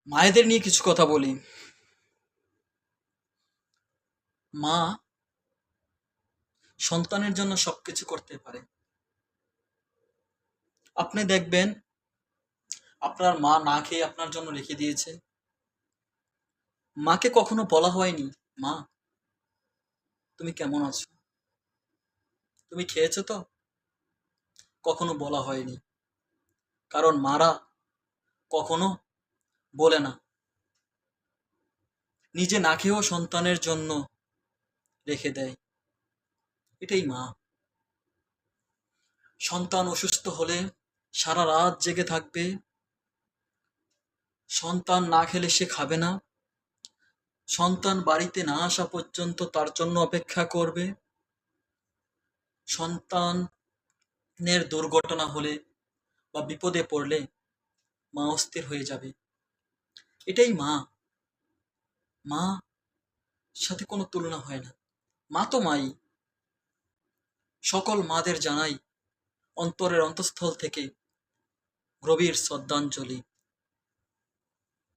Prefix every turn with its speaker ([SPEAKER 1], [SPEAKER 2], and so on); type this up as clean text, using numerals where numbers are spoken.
[SPEAKER 1] মায়েদের নিয়ে কিছু কথা বলি। মা সন্তানের জন্য সবকিছু করতে পারে। আপনি দেখবেন আপনার মা না খেয়ে আপনার জন্য রেখে দিয়েছে। মাকে কখনো বলা হয়নি, মা তুমি কেমন আছো, তুমি খেয়েছো তো? কখনো বলা হয়নি, কারণ মারা কখনো বলে না। নিজে না খেয়েও সন্তানের জন্য রেখে দেয়। এটাই মা। সন্তান অসুস্থ হলে সারা রাত জেগে থাকবে। সন্তান না খেলে সে খাবে না। সন্তান বাড়িতে না আসা পর্যন্ত তার জন্য অপেক্ষা করবে। সন্তানের দুর্ঘটনা হলে বা বিপদে পড়লে মা অস্থির হয়ে যাবে। এটাই মা। মা সাথে কোনো তুলনা হয় না। মা তো মাই। সকল মাদের জানাই অন্তরের অন্তঃস্থল থেকে গভীর শ্রদ্ধাঞ্জলি।